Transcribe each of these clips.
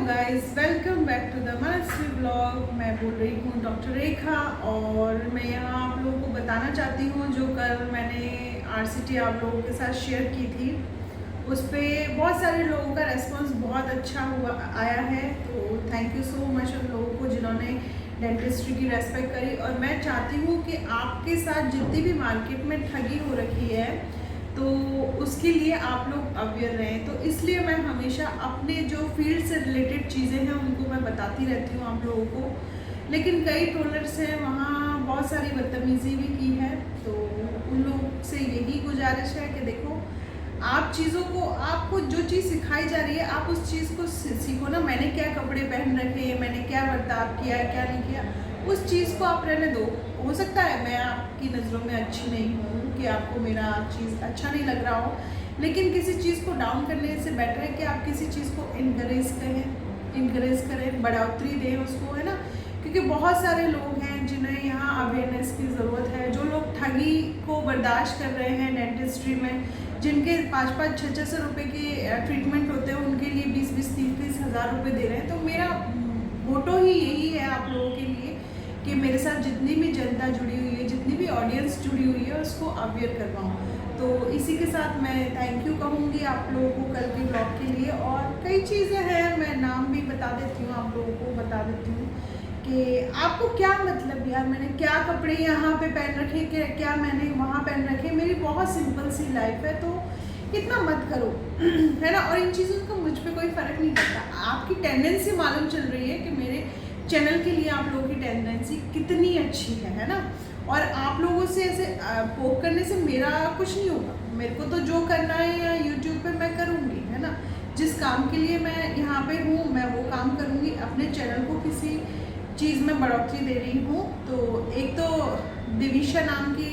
Guys, welcome back to the Manasvi blog. मैं बोल रही हूँ डॉक्टर रेखा और मैं यहाँ आप लोगों को बताना चाहती हूँ जो कल मैंने आरसीटी आप लोगों के साथ शेयर की थी, उस पर बहुत सारे लोगों का रेस्पॉन्स बहुत अच्छा हुआ आया है। तो थैंक यू सो मच उन लोगों को जिन्होंने डेंटिस्ट्री की रेस्पेक्ट करी। और मैं चाहती हूँ कि आपके साथ जितनी भी मार्केट में ठगी हो रखी है तो उसके लिए आप लोग अवेयर रहें। तो इसलिए मैं हमेशा अपने जो फील्ड से रिलेटेड चीज़ें हैं उनको मैं बताती रहती हूँ आप लोगों को। लेकिन कई ट्रोलर्स हैं, वहाँ बहुत सारी बदतमीज़ी भी की है। तो उन लोग से यही गुजारिश है कि देखो, आप चीज़ों को, आपको जो चीज़ सिखाई जा रही है आप उस चीज़ को सीखो ना। मैंने क्या कपड़े पहन रखे, मैंने क्या बर्ताव किया, क्या नहीं किया, उस चीज़ को आप रहने दो। हो सकता है मैं आपकी नज़रों में अच्छी नहीं हूँ कि आपको मेरा चीज़ अच्छा नहीं लग रहा हो, लेकिन किसी चीज़ को डाउन करने से बेटर है कि आप किसी चीज़ को इनकरेज करें, बढ़ोतरी दें उसको, है ना। क्योंकि बहुत सारे लोग हैं जिन्हें यहाँ अवेयरनेस की ज़रूरत है। जो लोग ठगी को बर्दाश्त कर रहे हैं डेंटिस्ट्री में, जिनके 5-5, 600 रुपये के ट्रीटमेंट होते हैं, उनके लिए 20-20, 30-30 हज़ार रुपये दे रहे हैं। तो मेरा मोटो ही यही है आप लोगों के लिए कि मेरे साथ जितनी भी जनता जुड़ी हुई है, जितनी भी ऑडियंस जुड़ी हुई है, उसको अवेयर करवाऊँ। तो इसी के साथ मैं थैंक यू कहूँगी आप लोगों को कल के ब्लॉग के लिए। और कई चीज़ें हैं, मैं नाम भी बता देती हूँ, आप लोगों को बता देती हूँ कि आपको क्या मतलब, यार मैंने क्या कपड़े यहाँ पे पहन रखे, क्या मैंने वहाँ पहन रखे। मेरी बहुत सिंपल सी लाइफ है, तो इतना मत करो है ना। और इन चीज़ों का मुझ पर कोई फ़र्क नहीं पड़ता। आपकी टेंडेंसी मालूम चल रही है कि मेरे चैनल के लिए आप लोगों की टेंडेंसी कितनी अच्छी है ना। और आप लोगों से ऐसे पोक करने से मेरा कुछ नहीं होगा। मेरे को तो जो करना है या यूट्यूब पे मैं करूँगी, है ना। जिस काम के लिए मैं यहाँ पे हूँ मैं वो काम करूँगी। अपने चैनल को किसी चीज़ में बढ़ोतरी दे रही हूँ। तो एक तो दिविशा नाम की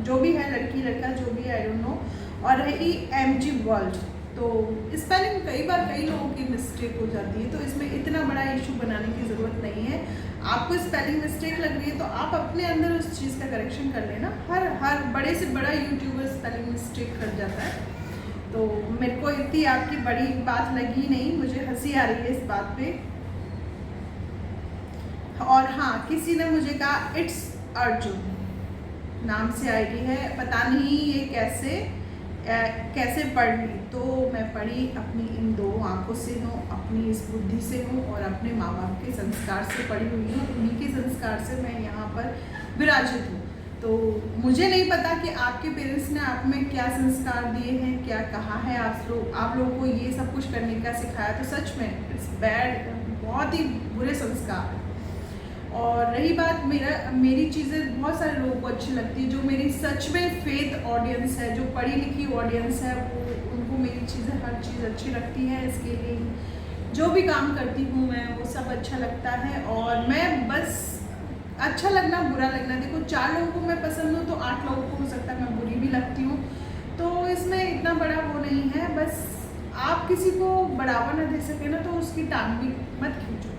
जो भी है, लड़की लड़का जो भी, आई डोंट नो, और रही MG वर्ल्ड। तो स्पेलिंग कई बार कई लोगों की मिस्टेक हो जाती है, तो इसमें इतना बड़ा इशू बनाने की ज़रूरत नहीं है। आपको स्पेलिंग मिस्टेक लग रही है तो आप अपने अंदर उस चीज़ का करेक्शन कर लेना। हर बड़े से बड़ा यूट्यूबर स्पेलिंग मिस्टेक कर जाता है। तो मेरे को इतनी आपकी बड़ी बात लगी नहीं, मुझे हंसी आ रही है इस बात पे। और हाँ, किसी ने मुझे कहा इट्स अर्जुन नाम से आईडी है, पता नहीं ये कैसे पढ़ ली। तो मैं पढ़ी अपनी इन दो आंखों से हूँ, अपनी इस बुद्धि से हूँ और अपने माँ बाप के संस्कार से पढ़ी हुई हूँ। उन्हीं के संस्कार से मैं यहाँ पर विराजित हूँ। तो मुझे नहीं पता कि आपके पेरेंट्स ने आप में क्या संस्कार दिए हैं, क्या कहा है आप लोगों को ये सब कुछ करने का सिखाया। तो सच में इट्स बैड, बहुत ही बुरे संस्कार हैं। और रही बात मेरी चीज़ें बहुत सारे लोगों को अच्छी लगती है, जो मेरी सच में फेथ ऑडियंस है, जो पढ़ी लिखी ऑडियंस है, वो उनको मेरी चीज़ें हर चीज़ अच्छी लगती है। इसके लिए जो भी काम करती हूँ मैं, वो सब अच्छा लगता है। और मैं बस अच्छा लगना बुरा लगना, देखो 4 लोगों को मैं पसंद हूँ तो 8 लोगों को हो सकता है मैं बुरी भी लगती हूँ। तो इसमें इतना बड़ा वो नहीं है। बस आप किसी को बढ़ावा ना दे सके ना तो उसकी टांग भी मत खींचो,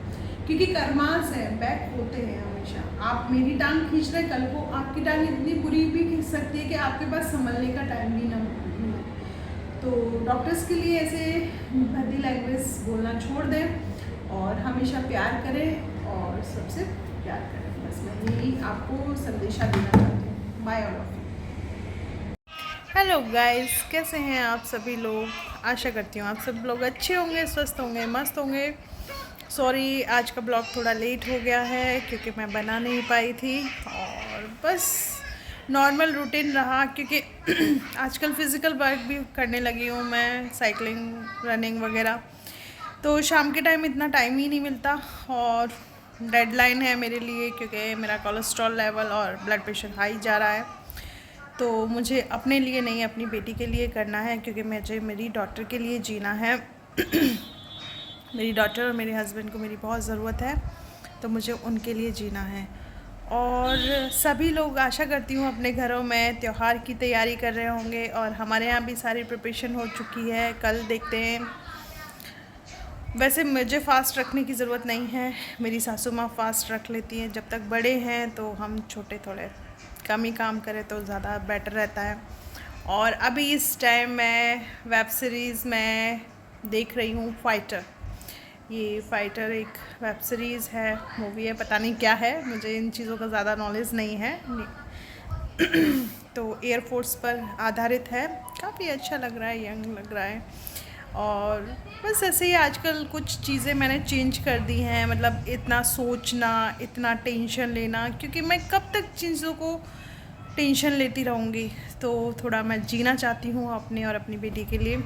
क्योंकि कर्मास है, बैक होते हैं हमेशा। आप मेरी टांग खींच रहे, कल को आपकी टांग इतनी बुरी भी खींच सकती है कि आपके पास संभलने का टाइम भी ना मिले। तो डॉक्टर्स के लिए ऐसे भद्दी लैंग्वेज बोलना छोड़ दें और हमेशा प्यार करें और सबसे प्यार करें। बस मैं यही आपको संदेशा देना चाहती हूँ। Bye all of you. Hello guys, कैसे हैं आप सभी लोग। आशा करती हूँ आप सब लोग अच्छे होंगे, स्वस्थ होंगे, मस्त होंगे। सॉरी, आज का ब्लॉग थोड़ा लेट हो गया है क्योंकि मैं बना नहीं पाई थी। और बस नॉर्मल रूटीन रहा क्योंकि आजकल फ़िज़िकल वर्क भी करने लगी हूँ मैं, साइकिलिंग, रनिंग वगैरह। तो शाम के टाइम इतना टाइम ही नहीं मिलता। और डेडलाइन है मेरे लिए क्योंकि मेरा कोलेस्ट्रॉल लेवल और ब्लड प्रेशर हाई जा रहा है। तो मुझे अपने लिए नहीं, अपनी बेटी के लिए करना है क्योंकि मुझे मेरी डॉटर के लिए जीना है। मेरी डॉटर और मेरे हस्बैंड को मेरी बहुत ज़रूरत है, तो मुझे उनके लिए जीना है। और सभी लोग, आशा करती हूँ, अपने घरों में त्यौहार की तैयारी कर रहे होंगे और हमारे यहाँ भी सारी प्रिपरेशन हो चुकी है। कल देखते हैं। वैसे मुझे फ़ास्ट रखने की ज़रूरत नहीं है, मेरी सासू माँ फ़ास्ट रख लेती हैं। जब तक बड़े हैं तो हम छोटे थोड़े कम ही काम करें तो ज़्यादा बेटर रहता है। और अभी इस टाइम मैं वेब सीरीज़ में देख रही हूँ फाइटर। ये फाइटर एक वेब सीरीज़ है, मूवी है, पता नहीं क्या है, मुझे इन चीज़ों का ज़्यादा नॉलेज नहीं है। तो एयरफोर्स पर आधारित है, काफ़ी अच्छा लग रहा है, यंग लग रहा है। और बस ऐसे ही आजकल कुछ चीज़ें मैंने चेंज कर दी हैं, मतलब इतना सोचना, इतना टेंशन लेना, क्योंकि मैं कब तक चीज़ों को टेंशन लेती रहूँगी। तो थोड़ा मैं जीना चाहती हूँ अपने और अपनी बेटी के लिए,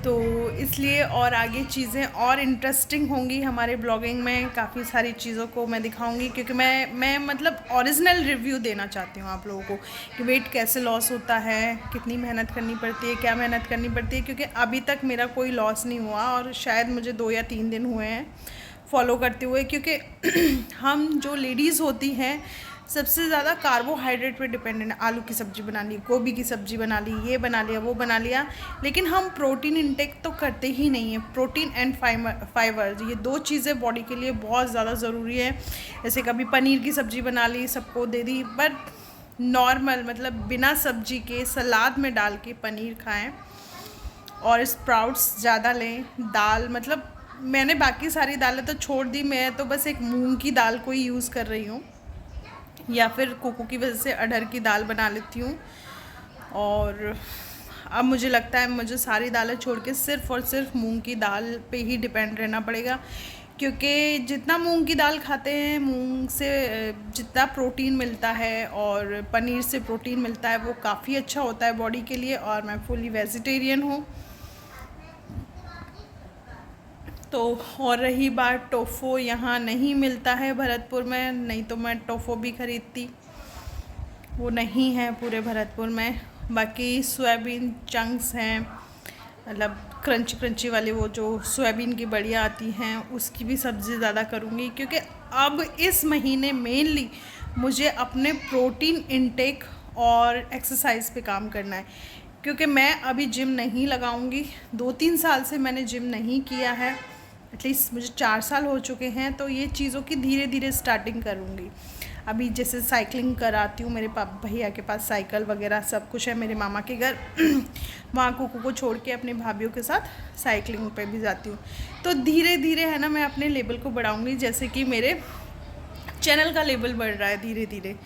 तो इसलिए और आगे चीज़ें और इंटरेस्टिंग होंगी हमारे ब्लॉगिंग में, काफ़ी सारी चीज़ों को मैं दिखाऊंगी, क्योंकि मैं मतलब ओरिजिनल रिव्यू देना चाहती हूँ आप लोगों को कि वेट कैसे लॉस होता है, कितनी मेहनत करनी पड़ती है, क्या मेहनत करनी पड़ती है, क्योंकि अभी तक मेरा कोई लॉस नहीं हुआ और शायद मुझे 2 या 3 दिन हुए हैं फॉलो करते हुए, क्योंकि हम जो लेडीज़ होती हैं सबसे ज़्यादा कार्बोहाइड्रेट पे डिपेंडेंट है। आलू की सब्ज़ी बना ली, गोभी की सब्ज़ी बना ली, ये बना लिया, वो बना लिया, लेकिन हम प्रोटीन इंटेक तो करते ही नहीं है। प्रोटीन एंड फाइबर ये 2 चीज़ें बॉडी के लिए बहुत ज़्यादा ज़रूरी है। जैसे कभी पनीर की सब्ज़ी बना ली, सबको दे दी, बट नॉर्मल मतलब बिना सब्ज़ी के सलाद में डाल के पनीर खाएँ और स्प्राउट्स ज़्यादा लें। दाल मतलब मैंने बाकी सारी दालें तो छोड़ दी, मैं तो बस एक मूंग की दाल को ही यूज़ कर रही हूँ, या फिर कोको की वजह से अरहर की दाल बना लेती हूँ। और अब मुझे लगता है मुझे सारी दालें छोड़ के सिर्फ़ और सिर्फ मूंग की दाल पे ही डिपेंड रहना पड़ेगा, क्योंकि जितना मूंग की दाल खाते हैं, मूंग से जितना प्रोटीन मिलता है और पनीर से प्रोटीन मिलता है, वो काफ़ी अच्छा होता है बॉडी के लिए। और मैं फुली वेजिटेरियन हूँ। तो और रही बात टोफ़ो, यहाँ नहीं मिलता है भरतपुर में, नहीं तो मैं टोफ़ो भी ख़रीदती, वो नहीं है पूरे भरतपुर में। बाकी सोयाबीन चंक्स हैं, मतलब क्रंची क्रंची वाली, वो जो सोयाबीन की बढ़िया आती हैं, उसकी भी सब्ज़ी ज़्यादा करूँगी, क्योंकि अब इस महीने मेनली मुझे अपने प्रोटीन इनटेक और एक्सरसाइज पे काम करना है, क्योंकि मैं अभी जिम नहीं लगाऊंगी। 2-3 साल से मैंने जिम नहीं किया है, एटलीस्ट मुझे 4 साल हो चुके हैं, तो ये चीज़ों की धीरे धीरे स्टार्टिंग करूँगी। अभी जैसे साइकिलिंग कराती हूँ, मेरे भैया के पास साइकिल वगैरह सब कुछ है, मेरे मामा के घर वहाँ कुकू को छोड़ के अपनी भाभीयों के साथ साइकिलिंग पे भी जाती हूँ। तो धीरे धीरे है ना, मैं अपने लेवल को बढ़ाऊँगी, जैसे कि मेरे चैनल का लेवल बढ़ रहा है धीरे धीरे,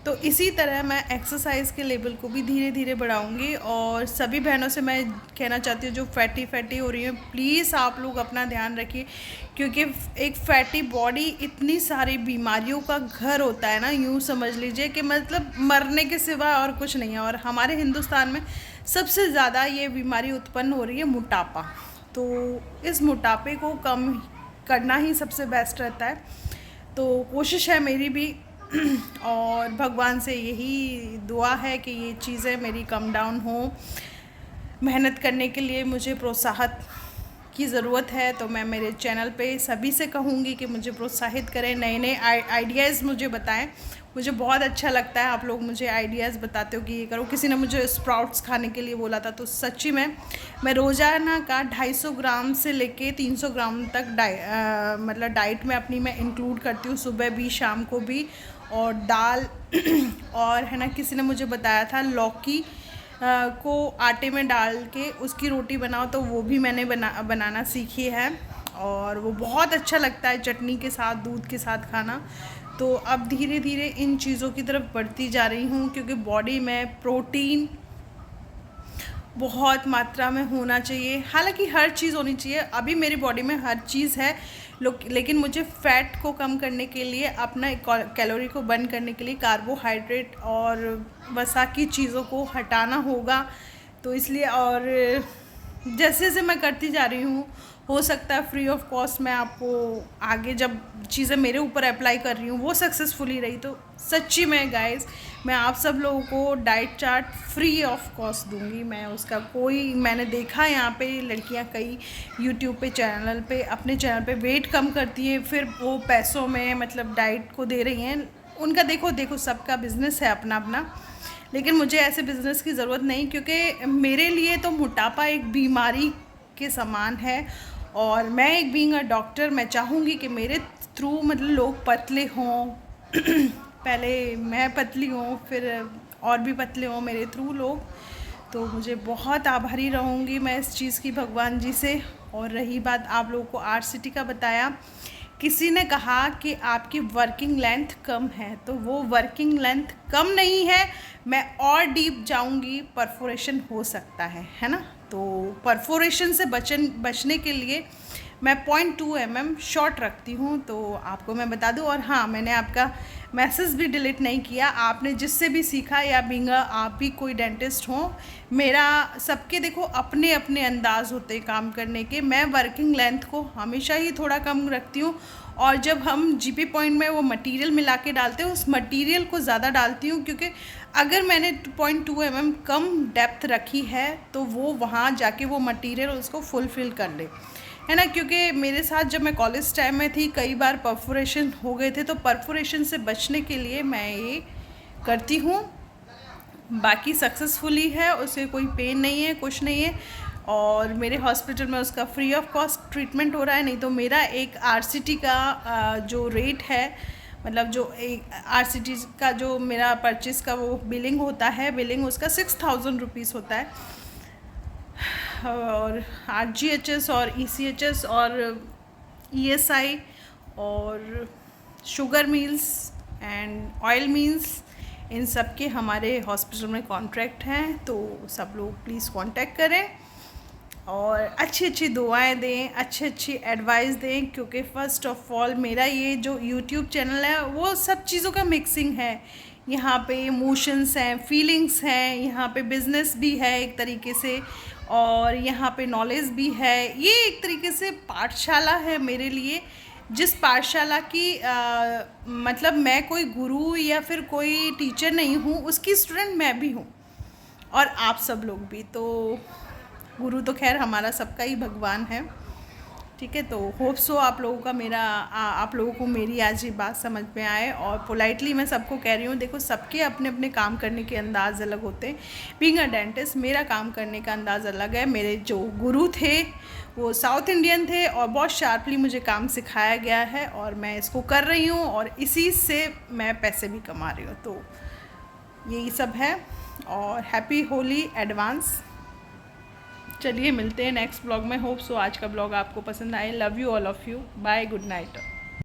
तो इसी तरह मैं एक्सरसाइज के लेवल को भी धीरे धीरे बढ़ाऊंगी। और सभी बहनों से मैं कहना चाहती हूँ जो फैटी हो रही हैं, प्लीज़ आप लोग अपना ध्यान रखिए, क्योंकि एक फैटी बॉडी इतनी सारी बीमारियों का घर होता है ना, यूँ समझ लीजिए कि मतलब मरने के सिवा और कुछ नहीं है। और हमारे हिंदुस्तान में सबसे ज़्यादा ये बीमारी उत्पन्न हो रही है मोटापा, तो इस मोटापे को कम करना ही सबसे बेस्ट रहता है। तो कोशिश है मेरी भी और भगवान से यही दुआ है कि ये चीज़ें मेरी कम डाउन हो। मेहनत करने के लिए मुझे प्रोत्साहन की ज़रूरत है, तो मैं मेरे चैनल पे सभी से कहूँगी कि मुझे प्रोत्साहित करें, नए नए आइडियाज़ मुझे बताएं। मुझे बहुत अच्छा लगता है आप लोग मुझे आइडियाज़ बताते हो कि ये करो। किसी ने मुझे स्प्राउट्स खाने के लिए बोला था, तो सच्ची में मैं रोज़ाना का 250 ग्राम से लेके 300 ग्राम तक मतलब डाइट में अपनी मैं इंक्लूड करती हूँ, सुबह भी शाम को भी। और दाल और है ना, किसी ने मुझे बताया था लौकी को आटे में डाल के उसकी रोटी बनाओ, तो वो भी मैंने बनाना सीखी है और वो बहुत अच्छा लगता है चटनी के साथ, दूध के साथ खाना। तो अब धीरे धीरे इन चीज़ों की तरफ बढ़ती जा रही हूँ, क्योंकि बॉडी में प्रोटीन बहुत मात्रा में होना चाहिए। हालांकि हर चीज़ होनी चाहिए, अभी मेरी बॉडी में हर चीज़ है, लेकिन मुझे फ़ैट को कम करने के लिए, अपना कैलोरी को बर्न करने के लिए कार्बोहाइड्रेट और वसा की चीज़ों को हटाना होगा। तो इसलिए और जैसे जैसे मैं करती जा रही हूँ, हो सकता है फ्री ऑफ कॉस्ट मैं आपको आगे जब चीज़ें मेरे ऊपर अप्लाई कर रही हूँ वो सक्सेसफुली रही, तो सच्ची में गाइस मैं आप सब लोगों को diet chart free of cost दूंगी। मैं उसका कोई, मैंने देखा यहाँ पे लड़कियाँ कई यूट्यूब पे चैनल पे अपने चैनल पे वेट कम करती हैं, फिर वो पैसों में मतलब डाइट को दे रही हैं। उनका देखो सबका बिज़नेस है अपना अपना, लेकिन मुझे ऐसे बिज़नेस की ज़रूरत नहीं, क्योंकि मेरे लिए तो मोटापा एक बीमारी के समान है। और मैं एक बीइंग अ डॉक्टर, मैं चाहूँगी कि मेरे थ्रू मतलब लोग पतले हों पहले मैं पतली हूँ, फिर और भी पतले हों मेरे थ्रू लोग, तो मुझे बहुत आभारी रहूँगी मैं इस चीज़ की भगवान जी से। और रही बात आप लोगों को RCT का बताया, किसी ने कहा कि आपकी वर्किंग लेंथ कम है, तो वो वर्किंग लेंथ कम नहीं है, मैं और डीप जाऊंगी, परफोरेशन हो सकता है ना। तो परफोरेशन से बचने के लिए मैं 0.2 mm शॉर्ट रखती हूँ, तो आपको मैं बता दूँ। और हाँ, मैंने आपका मैसेज भी डिलीट नहीं किया, आपने जिससे भी सीखा या बिंगा आप भी कोई डेंटिस्ट हो, मेरा सबके देखो अपने अपने अंदाज होते हैं काम करने के। मैं वर्किंग लेंथ को हमेशा ही थोड़ा कम रखती हूँ, और जब हम GP पॉइंट में वो मटेरियल मिला के डालते हैं, उस मटेरियल को ज़्यादा डालती हूँ, क्योंकि अगर मैंने 0.2 mm कम डेप्थ रखी है तो वो वहाँ जाके वो मटेरियल उसको फुलफ़िल कर ले, है ना। क्योंकि मेरे साथ जब मैं कॉलेज टाइम में थी कई बार परफोरेशन हो गए थे, तो परफोरेशन से बचने के लिए मैं ये करती हूँ। बाकी सक्सेसफुली है, उसे कोई पेन नहीं है, कुछ नहीं है, और मेरे हॉस्पिटल में उसका फ्री ऑफ कॉस्ट ट्रीटमेंट हो रहा है। नहीं तो मेरा एक RCT का जो रेट है, मतलब जो एक RCT का जो मेरा परचेस का वो बिलिंग होता है, बिलिंग उसका 6000 रुपीज़ होता है। और RGHS और ECHS और ESI और sugar mills and oil mills, इन सब के हमारे हॉस्पिटल में कॉन्ट्रैक्ट हैं। तो सब लोग प्लीज़ कांटेक्ट करें और अच्छी अच्छी दुआएं दें, अच्छी अच्छी एडवाइस दें, क्योंकि फ़र्स्ट ऑफ ऑल मेरा ये जो YouTube चैनल है वो सब चीज़ों का मिक्सिंग है। यहाँ पे इमोशंस हैं, फीलिंग्स हैं, यहाँ पे बिज़नेस भी है एक तरीके से, और यहाँ पे नॉलेज भी है। ये एक तरीके से पाठशाला है मेरे लिए, जिस पाठशाला की मतलब मैं कोई गुरु या फिर कोई टीचर नहीं हूँ, उसकी स्टूडेंट मैं भी हूँ और आप सब लोग भी। तो गुरु तो खैर हमारा सबका ही भगवान है, ठीक है। तो होप सो आप लोगों का आप लोगों को मेरी आज ये बात समझ में आए। और पोलाइटली मैं सबको कह रही हूँ, देखो सबके अपने अपने काम करने के अंदाज़ अलग होते हैं। बीइंग अ डेंटिस्ट मेरा काम करने का अंदाज़ अलग है। मेरे जो गुरु थे वो साउथ इंडियन थे और बहुत शार्पली मुझे काम सिखाया गया है, और मैं इसको कर रही हूँ और इसी से मैं पैसे भी कमा रही हूँ। तो यही सब है, और हैप्पी होली एडवांस। चलिए मिलते हैं नेक्स्ट ब्लॉग में। होप सो आज का ब्लॉग आपको पसंद आए। Love you all of you, bye, good night.